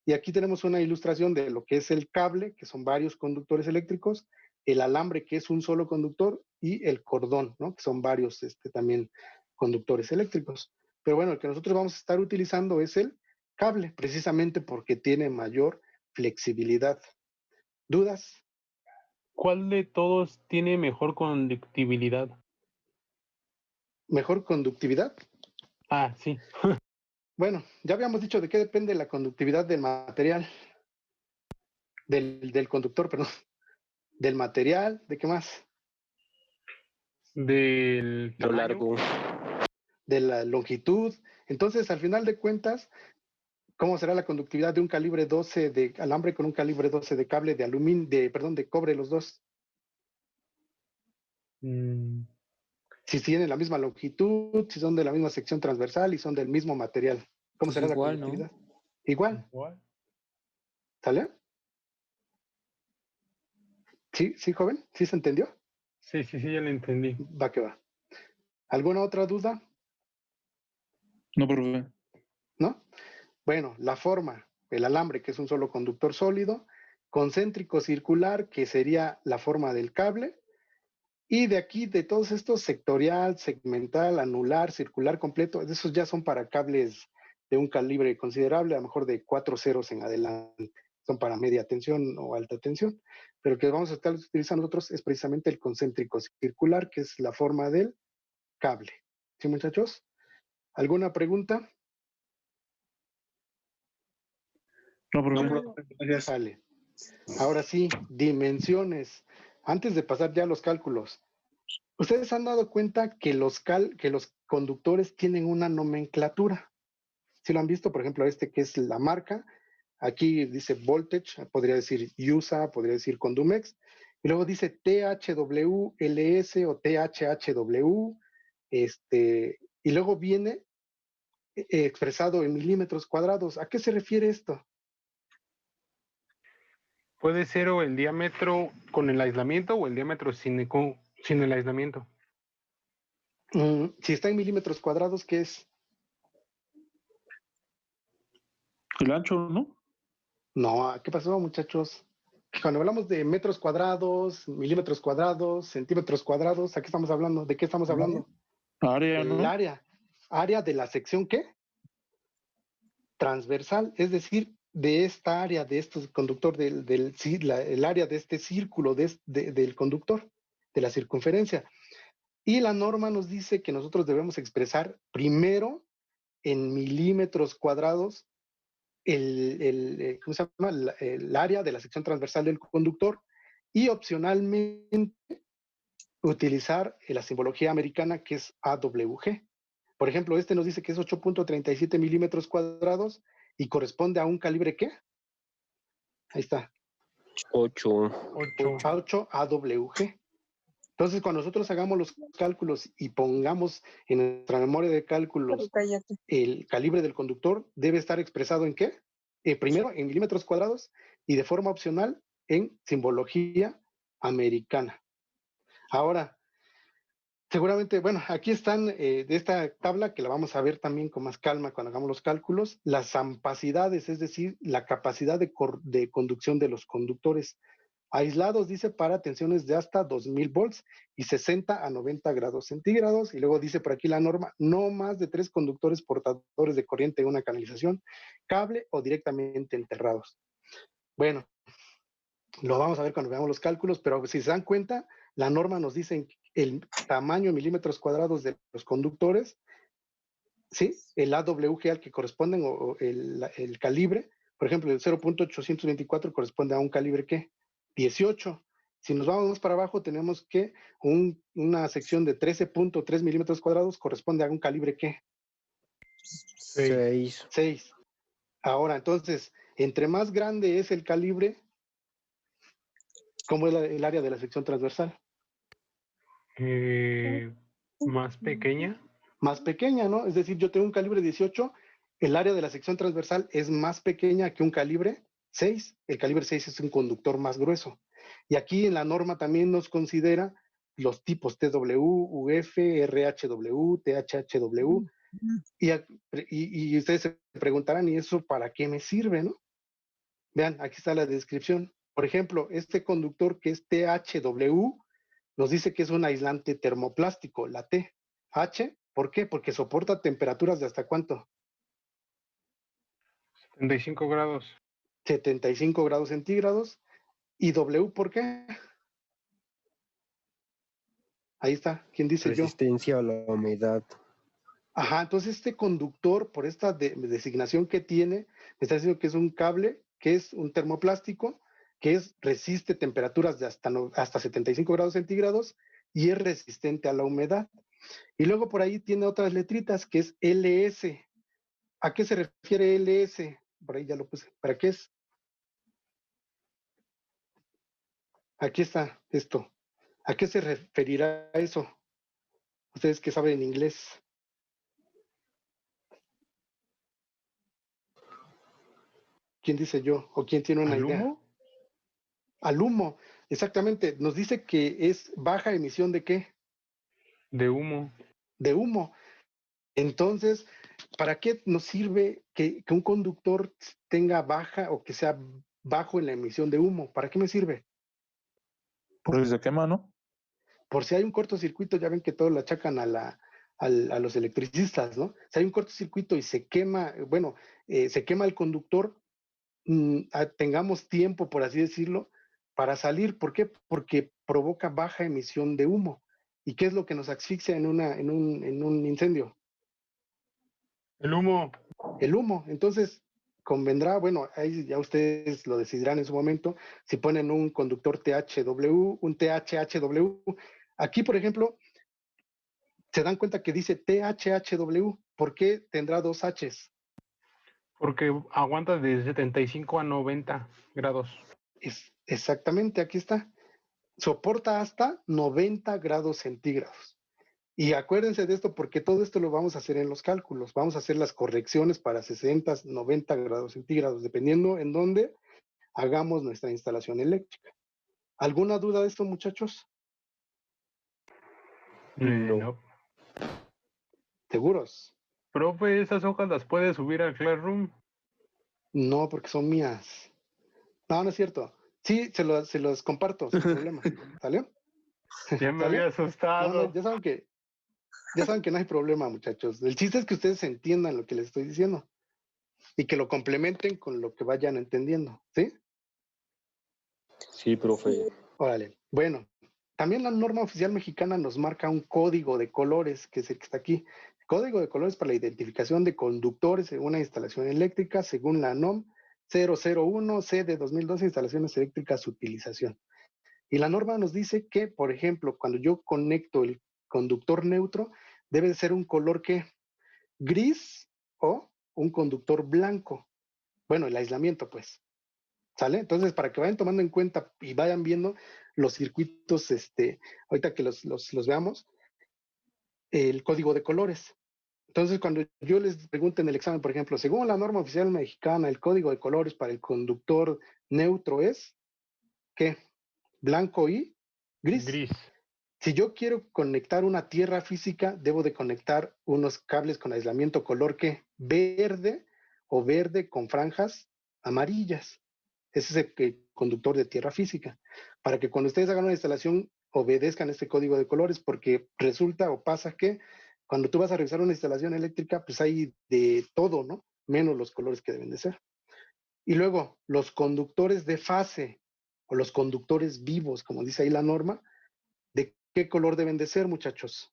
Y aquí tenemos una ilustración de lo que es el cable, que son varios conductores eléctricos, el alambre, que es un solo conductor, y el cordón, ¿no? Que son varios también conductores eléctricos. Pero bueno, el que nosotros vamos a estar utilizando es el cable, precisamente porque tiene mayor flexibilidad. ¿Dudas? ¿Cuál de todos tiene mejor conductibilidad? ¿Mejor conductividad? Ah, sí. Bueno, ya habíamos dicho de qué depende la conductividad del material, del conductor, perdón, del material, ¿de qué más? Del Lo tamaño. largo. De la longitud. Entonces, al final de cuentas, ¿cómo será la conductividad de un calibre 12 de alambre con un calibre 12 de cable de aluminio, de cobre los dos? Si tienen la misma longitud, si son de la misma sección transversal y son del mismo material, ¿cómo Pues será la igual, ¿no? conductividad? Igual, Igual. ¿sale? ¿Sí, sí, joven? ¿Sí se entendió? Sí, ya lo entendí. Va que va. ¿Alguna otra duda? No, profe. ¿No? Bueno, la forma, el alambre, que es un solo conductor sólido, concéntrico circular, que sería la forma del cable, y de aquí, de todos estos, sectorial, segmental, anular, circular completo, esos ya son para cables de un calibre considerable, a lo mejor de 4 ceros en adelante, son para media tensión o alta tensión, pero el que vamos a estar utilizando nosotros es precisamente el concéntrico circular, que es la forma del cable. ¿Sí, muchachos? ¿Alguna pregunta? No, profe. No, profe, gracias. Sale. Ahora sí, dimensiones. Antes de pasar ya a los cálculos, ¿ustedes han dado cuenta que los conductores tienen una nomenclatura? Si lo han visto, por ejemplo, que es la marca, aquí dice Voltage, podría decir USA, podría decir Condumex, y luego dice THW, LS o THHW, y luego viene expresado en milímetros cuadrados. ¿A qué se refiere esto? Puede ser o el diámetro con el aislamiento o el diámetro sin el aislamiento. Si está en milímetros cuadrados, ¿qué es? El ancho, ¿no? No, ¿qué pasó, muchachos? Cuando hablamos de metros cuadrados, milímetros cuadrados, centímetros cuadrados, ¿a qué estamos hablando? ¿De qué estamos hablando? Área, El ¿no? área. ¿Área de la sección qué? Transversal, es decir, de esta área, de este conductor, el área de este círculo del conductor, de la circunferencia. Y la norma nos dice que nosotros debemos expresar primero en milímetros cuadrados ¿cómo se llama? El área de la sección transversal del conductor y opcionalmente utilizar la simbología americana que es AWG. Por ejemplo, este nos dice que es 8.37 milímetros cuadrados y corresponde a un calibre ¿qué? Ahí está. 8. 8 AWG. Entonces, cuando nosotros hagamos los cálculos y pongamos en nuestra memoria de cálculos el calibre del conductor, debe estar expresado ¿en qué? Primero en milímetros cuadrados y de forma opcional en simbología americana. Ahora, seguramente, bueno, aquí están de esta tabla que la vamos a ver también con más calma cuando hagamos los cálculos, las ampacidades, es decir, la capacidad de conducción de los conductores. Aislados, dice, para tensiones de hasta 2000 volts y 60 a 90 grados centígrados. Y luego dice por aquí la norma, no más de 3 conductores portadores de corriente en una canalización, cable o directamente enterrados. Bueno, lo vamos a ver cuando veamos los cálculos, pero si se dan cuenta, la norma nos dice el tamaño en milímetros cuadrados de los conductores, ¿sí? El AWG al que corresponden o el calibre, por ejemplo, el 0.824 corresponde a un calibre ¿qué? 18. Si nos vamos más para abajo, tenemos que una sección de 13.3 milímetros cuadrados corresponde a un calibre ¿qué? 6. 6. Ahora, entonces, entre más grande es el calibre, ¿cómo es el área de la sección transversal? Más pequeña. Más pequeña, ¿no? Es decir, yo tengo un calibre 18, el área de la sección transversal es más pequeña que un calibre 6. El calibre 6 es un conductor más grueso. Y aquí en la norma también nos considera los tipos TW, UF, RHW, THHW. Y ustedes se preguntarán, ¿y eso para qué me sirve, no? Vean, aquí está la descripción. Por ejemplo, este conductor que es THW nos dice que es un aislante termoplástico, la T. H, ¿por qué? Porque soporta temperaturas de hasta ¿cuánto? 75 grados. 75 grados centígrados. ¿Y W por qué? Ahí está. ¿Quién dice yo? Resistencia a la humedad. Ajá, entonces este conductor, por esta designación que tiene, me está diciendo que es un cable, que es un termoplástico, que resiste temperaturas de hasta 75 grados centígrados y es resistente a la humedad. Y luego por ahí tiene otras letritas que es LS. ¿A qué se refiere LS? Por ahí ya lo puse. ¿Para qué es? Aquí está esto. ¿A qué se referirá eso? Ustedes que saben inglés. ¿Quién dice yo? ¿O quién tiene una ¿Al idea? humo? Al humo, exactamente. Nos dice que es baja emisión de ¿qué? De humo. De humo. Entonces, ¿para qué nos sirve que un conductor tenga baja o que sea bajo en la emisión de humo? ¿Para qué me sirve? Por si se quema, ¿no? Por si hay un cortocircuito, ya ven que todos lo achacan a los electricistas, ¿no? Si hay un cortocircuito y se quema, bueno, se quema el conductor, tengamos tiempo, por así decirlo, para salir. ¿Por qué? Porque provoca baja emisión de humo. ¿Y qué es lo que nos asfixia en un incendio? El humo. El humo. Entonces, convendrá, bueno, ahí ya ustedes lo decidirán en su momento, si ponen un conductor THW, un THHW. Aquí, por ejemplo, se dan cuenta que dice THHW. ¿Por qué tendrá dos Hs? Porque aguanta de 75 a 90 grados. Exactamente, aquí está. Soporta hasta 90 grados centígrados. Y acuérdense de esto porque todo esto lo vamos a hacer en los cálculos. Vamos a hacer las correcciones para 60, 90 grados centígrados, dependiendo en dónde hagamos nuestra instalación eléctrica. ¿Alguna duda de esto, muchachos? No. ¿Seguros? Profe, ¿esas hojas las puede subir al Classroom? No, porque son mías. No, no es cierto. Sí, se los comparto sin problema. ¿Sale? Ya me ¿Sale? había asustado. No, ya saben que no hay problema, muchachos. El chiste es que ustedes entiendan lo que les estoy diciendo y que lo complementen con lo que vayan entendiendo, ¿sí? Sí, profe. Órale. Bueno, también la norma oficial mexicana nos marca un código de colores, que es el que está aquí. Código de colores para la identificación de conductores en una instalación eléctrica, según la NOM 001C de 2012, instalaciones eléctricas, utilización. Y la norma nos dice que, por ejemplo, cuando yo conecto el conductor neutro, debe de ser un color que gris o un conductor blanco. Bueno, el aislamiento, pues. ¿Sale? Entonces, para que vayan tomando en cuenta y vayan viendo los circuitos, ahorita que los veamos, el código de colores. Entonces, cuando yo les pregunte en el examen, por ejemplo, según la norma oficial mexicana, el código de colores para el conductor neutro es, ¿qué? Blanco y gris. Gris. Si yo quiero conectar una tierra física, debo de conectar unos cables con aislamiento color, ¿qué? Verde o verde con franjas amarillas. Ese es el conductor de tierra física. Para que cuando ustedes hagan una instalación, obedezcan este código de colores, porque resulta o pasa que cuando tú vas a revisar una instalación eléctrica, pues hay de todo, ¿no? Menos los colores que deben de ser. Y luego, los conductores de fase o los conductores vivos, como dice ahí la norma, ¿de qué color deben de ser, muchachos?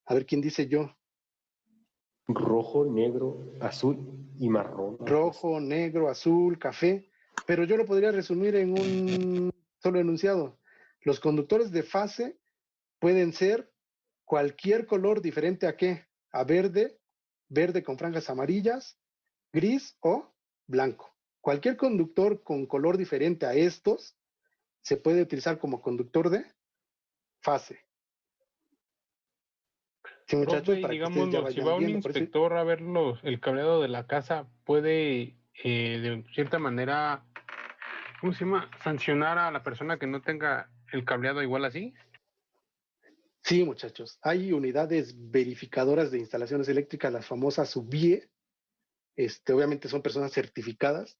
A ver, ¿quién dice yo? Rojo, negro, azul y marrón. Rojo, negro, azul, café. Pero yo lo podría resumir en un solo enunciado. Los conductores de fase pueden ser cualquier color diferente a qué? A verde, verde con franjas amarillas, gris o blanco. Cualquier conductor con color diferente a estos se puede utilizar como conductor de fase. Sí, muchachos, Profe, para que ustedes ya digámoslo, si vayan va un viendo. Por eso- inspector a ver el cableado de la casa, puede de cierta manera, ¿cómo se llama? Sancionar a la persona que no tenga el cableado igual así. Sí, muchachos. Hay unidades verificadoras de instalaciones eléctricas, las famosas UBIE. Obviamente son personas certificadas.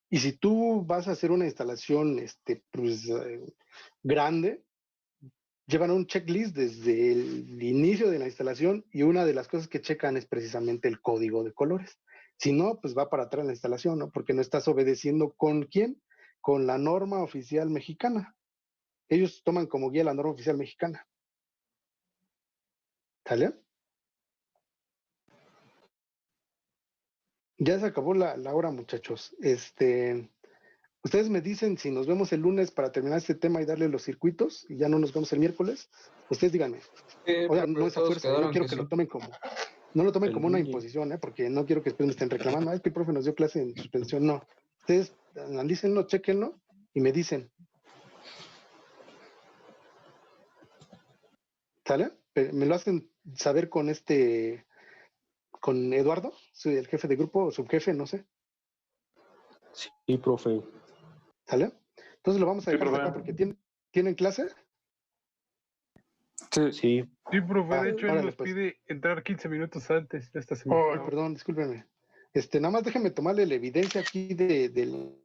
Y si tú vas a hacer una instalación grande, llevan un checklist desde el inicio de la instalación y una de las cosas que checan es precisamente el código de colores. Si no, pues va para atrás la instalación, ¿no? Porque no estás obedeciendo ¿con quién? Con la norma oficial mexicana. Ellos toman como guía la norma oficial mexicana. ¿Sale? Ya se acabó la hora, muchachos. Ustedes me dicen si nos vemos el lunes para terminar este tema y darle los circuitos y ya no nos vemos el miércoles. Ustedes díganme. Oigan, no es a todos fuerza, no quedaron quiero que que sí. lo tomen como, no lo tomen El como una lunes. imposición, porque no quiero que después me estén reclamando. "Ah, es que el profe nos dio clase en suspensión". No. Ustedes analícenlo, chequenlo y me dicen. ¿Sale? Me lo hacen saber con con Eduardo, soy el jefe de grupo o subjefe, no sé. Sí, profe. ¿Sale? Entonces lo vamos a Sí, dejar hasta profe. acá porque tienen clase. Sí. Sí. Sí, profe, de hecho él Órale, nos pues. pide entrar 15 minutos antes de esta semana. Ay, perdón, discúlpenme. Nada más déjenme tomarle la evidencia aquí de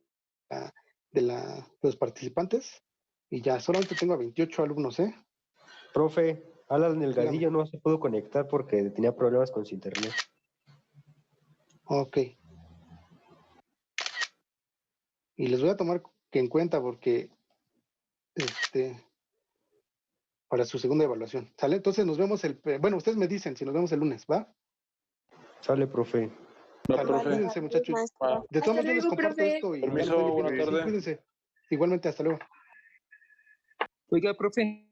los participantes y ya, solamente tengo a 28 alumnos, ¿eh? Profe, Alan Delgadillo Dígame. no se pudo conectar porque tenía problemas con su internet. Ok. Y les voy a tomar en cuenta porque, para su segunda evaluación, ¿sale? Entonces nos vemos bueno, ustedes me dicen si nos vemos el lunes, ¿va? Sale, profe. Va, Sale, profe. cuídense, muchachos. Va. De todos Hasta modos, yo les luego, comparto profe. esto y ya Permiso, les voy buena diciendo. Sí, tarde. cuídense. Igualmente, hasta luego. Oiga, profe.